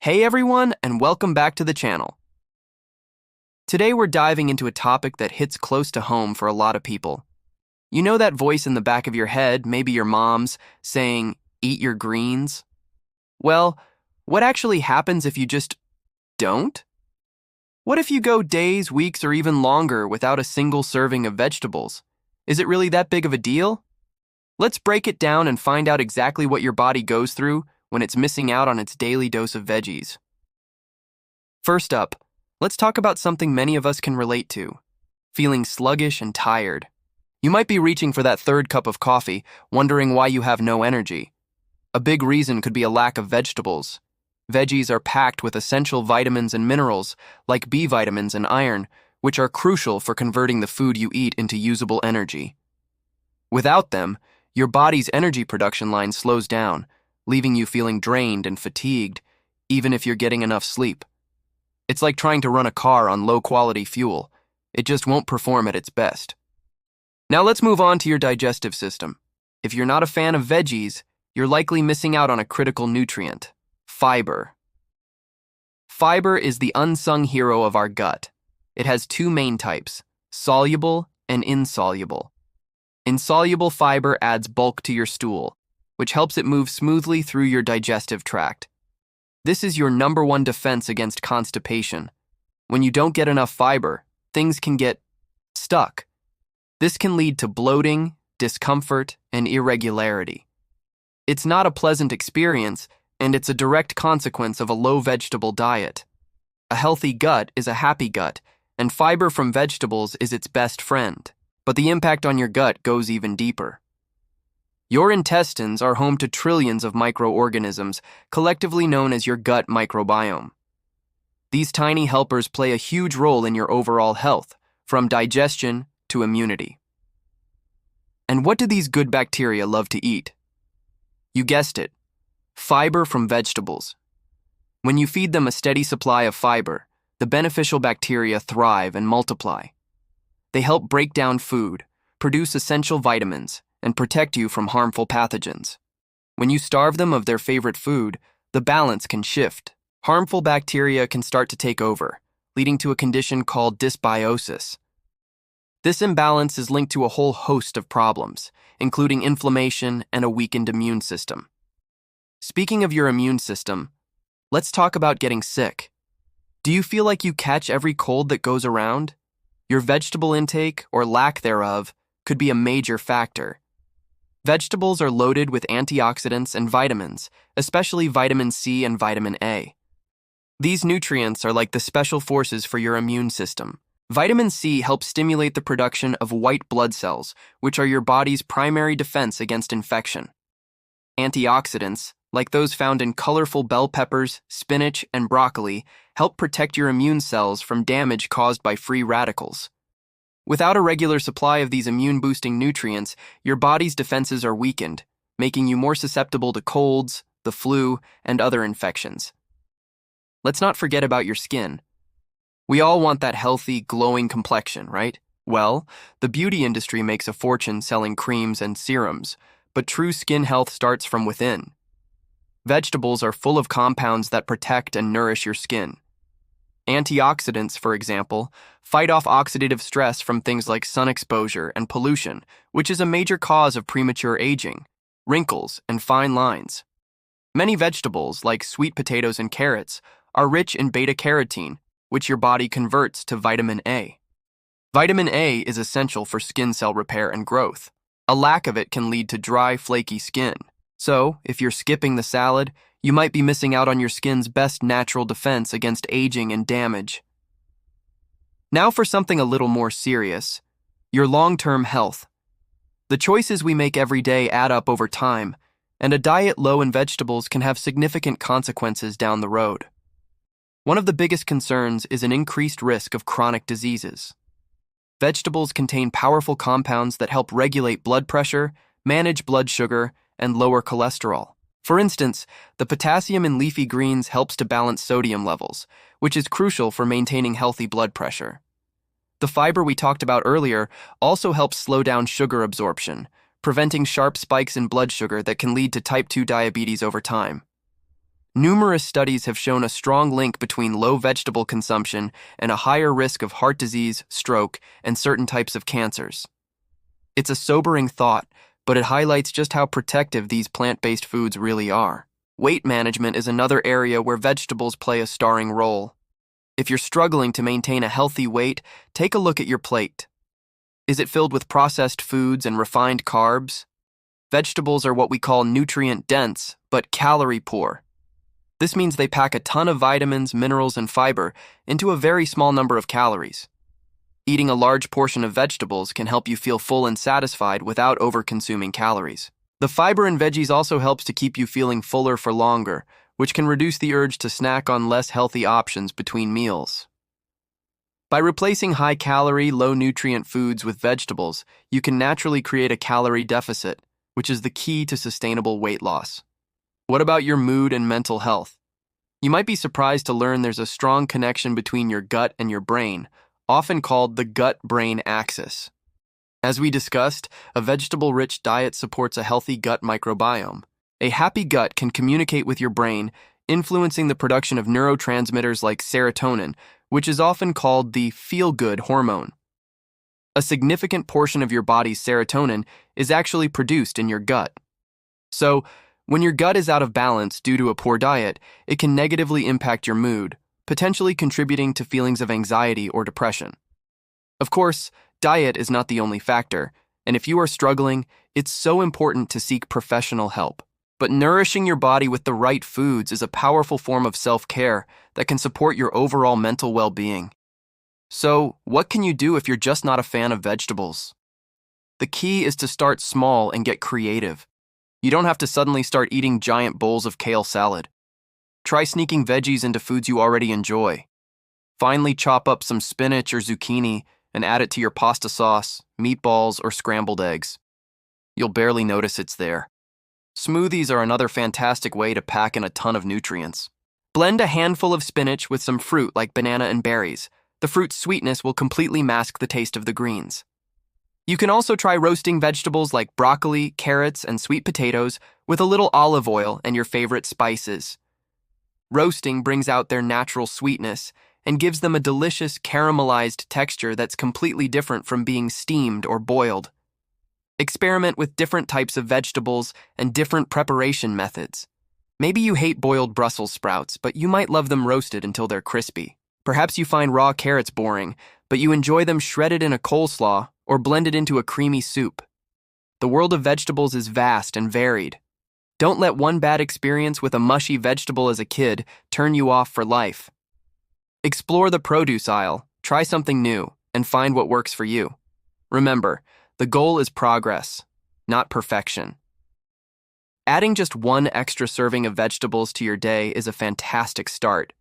Hey everyone, and welcome back to the channel. Today we're diving into a topic that hits close to home for a lot of people. You know that voice in the back of your head, maybe your mom's, saying, "Eat your greens"? Well, what actually happens if you just don't? What if you go days, weeks, or even longer without a single serving of vegetables? Is it really that big of a deal? Let's break it down and find out exactly what your body goes through when it's missing out on its daily dose of veggies. First up, let's talk about something many of us can relate to: feeling sluggish and tired. You might be reaching for that third cup of coffee, wondering why you have no energy. A big reason could be a lack of vegetables. Veggies are packed with essential vitamins and minerals, like B vitamins and iron, which are crucial for converting the food you eat into usable energy. Without them, your body's energy production line slows down, leaving you feeling drained and fatigued, even if you're getting enough sleep. It's like trying to run a car on low-quality fuel. It just won't perform at its best. Now let's move on to your digestive system. If you're not a fan of veggies, you're likely missing out on a critical nutrient: fiber. Fiber is the unsung hero of our gut. It has two main types: soluble and insoluble. Insoluble fiber adds bulk to your stool, which helps it move smoothly through your digestive tract. This is your number one defense against constipation. When you don't get enough fiber, things can get stuck. This can lead to bloating, discomfort, and irregularity. It's not a pleasant experience, and it's a direct consequence of a low vegetable diet. A healthy gut is a happy gut, and fiber from vegetables is its best friend. But the impact on your gut goes even deeper. Your intestines are home to trillions of microorganisms, collectively known as your gut microbiome. These tiny helpers play a huge role in your overall health, from digestion to immunity. And what do these good bacteria love to eat? You guessed it: fiber from vegetables. When you feed them a steady supply of fiber, the beneficial bacteria thrive and multiply. They help break down food, produce essential vitamins, and protect you from harmful pathogens. When you starve them of their favorite food, the balance can shift. Harmful bacteria can start to take over, leading to a condition called dysbiosis. This imbalance is linked to a whole host of problems, including inflammation and a weakened immune system. Speaking of your immune system, let's talk about getting sick. Do you feel like you catch every cold that goes around? Your vegetable intake, or lack thereof, could be a major factor. Vegetables are loaded with antioxidants and vitamins, especially vitamin C and vitamin A. These nutrients are like the special forces for your immune system. Vitamin C helps stimulate the production of white blood cells, which are your body's primary defense against infection. Antioxidants, like those found in colorful bell peppers, spinach, and broccoli, help protect your immune cells from damage caused by free radicals. Without a regular supply of these immune-boosting nutrients, your body's defenses are weakened, making you more susceptible to colds, the flu, and other infections. Let's not forget about your skin. We all want that healthy, glowing complexion, right? Well, the beauty industry makes a fortune selling creams and serums, but true skin health starts from within. Vegetables are full of compounds that protect and nourish your skin. Antioxidants, for example, fight off oxidative stress from things like sun exposure and pollution, which is a major cause of premature aging, wrinkles, and fine lines. Many vegetables, like sweet potatoes and carrots, are rich in beta-carotene, which your body converts to vitamin A. Vitamin A is essential for skin cell repair and growth. A lack of it can lead to dry, flaky skin. So, if you're skipping the salad, you might be missing out on your skin's best natural defense against aging and damage. Now for something a little more serious: your long-term health. The choices we make every day add up over time, and a diet low in vegetables can have significant consequences down the road. One of the biggest concerns is an increased risk of chronic diseases. Vegetables contain powerful compounds that help regulate blood pressure, manage blood sugar, and lower cholesterol. For instance, the potassium in leafy greens helps to balance sodium levels, which is crucial for maintaining healthy blood pressure. The fiber we talked about earlier also helps slow down sugar absorption, preventing sharp spikes in blood sugar that can lead to type 2 diabetes over time. Numerous studies have shown a strong link between low vegetable consumption and a higher risk of heart disease, stroke, and certain types of cancers. It's a sobering thought, but it highlights just how protective these plant-based foods really are. Weight management is another area where vegetables play a starring role. If you're struggling to maintain a healthy weight, take a look at your plate. Is it filled with processed foods and refined carbs? Vegetables are what we call nutrient-dense, but calorie-poor. This means they pack a ton of vitamins, minerals, and fiber into a very small number of calories. Eating a large portion of vegetables can help you feel full and satisfied without over-consuming calories. The fiber in veggies also helps to keep you feeling fuller for longer, which can reduce the urge to snack on less healthy options between meals. By replacing high-calorie, low-nutrient foods with vegetables, you can naturally create a calorie deficit, which is the key to sustainable weight loss. What about your mood and mental health? You might be surprised to learn there's a strong connection between your gut and your brain, often called the gut-brain axis. As we discussed, a vegetable-rich diet supports a healthy gut microbiome. A happy gut can communicate with your brain, influencing the production of neurotransmitters like serotonin, which is often called the feel-good hormone. A significant portion of your body's serotonin is actually produced in your gut. So, when your gut is out of balance due to a poor diet, it can negatively impact your mood, potentially contributing to feelings of anxiety or depression. Of course, diet is not the only factor, and if you are struggling, it's so important to seek professional help. But nourishing your body with the right foods is a powerful form of self-care that can support your overall mental well-being. So, what can you do if you're just not a fan of vegetables? The key is to start small and get creative. You don't have to suddenly start eating giant bowls of kale salad. Try sneaking veggies into foods you already enjoy. Finally, chop up some spinach or zucchini and add it to your pasta sauce, meatballs, or scrambled eggs. You'll barely notice it's there. Smoothies are another fantastic way to pack in a ton of nutrients. Blend a handful of spinach with some fruit like banana and berries. The fruit's sweetness will completely mask the taste of the greens. You can also try roasting vegetables like broccoli, carrots, and sweet potatoes with a little olive oil and your favorite spices. Roasting brings out their natural sweetness and gives them a delicious caramelized texture that's completely different from being steamed or boiled. Experiment with different types of vegetables and different preparation methods. Maybe you hate boiled Brussels sprouts, but you might love them roasted until they're crispy. Perhaps you find raw carrots boring, but you enjoy them shredded in a coleslaw or blended into a creamy soup. The world of vegetables is vast and varied. Don't let one bad experience with a mushy vegetable as a kid turn you off for life. Explore the produce aisle, try something new, and find what works for you. Remember, the goal is progress, not perfection. Adding just one extra serving of vegetables to your day is a fantastic start.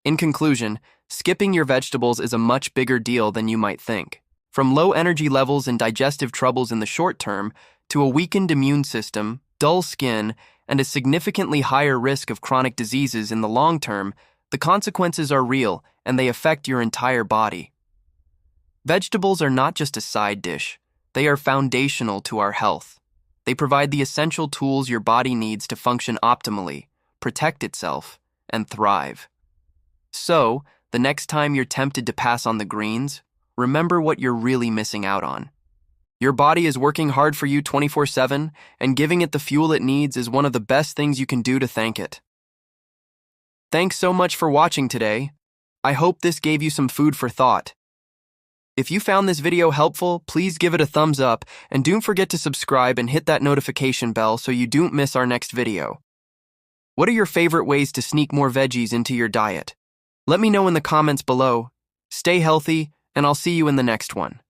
In conclusion, skipping your vegetables is a much bigger deal than you might think. From low energy levels and digestive troubles in the short term to a weakened immune system, dull skin, and a significantly higher risk of chronic diseases in the long term, the consequences are real and they affect your entire body. Vegetables are not just a side dish. They are foundational to our health. They provide the essential tools your body needs to function optimally, protect itself, and thrive. So, the next time you're tempted to pass on the greens, remember what you're really missing out on. Your body is working hard for you 24/7, and giving it the fuel it needs is one of the best things you can do to thank it. Thanks so much for watching today. I hope this gave you some food for thought. If you found this video helpful, please give it a thumbs up, and don't forget to subscribe and hit that notification bell so you don't miss our next video. What are your favorite ways to sneak more veggies into your diet? Let me know in the comments below. Stay healthy, and I'll see you in the next one.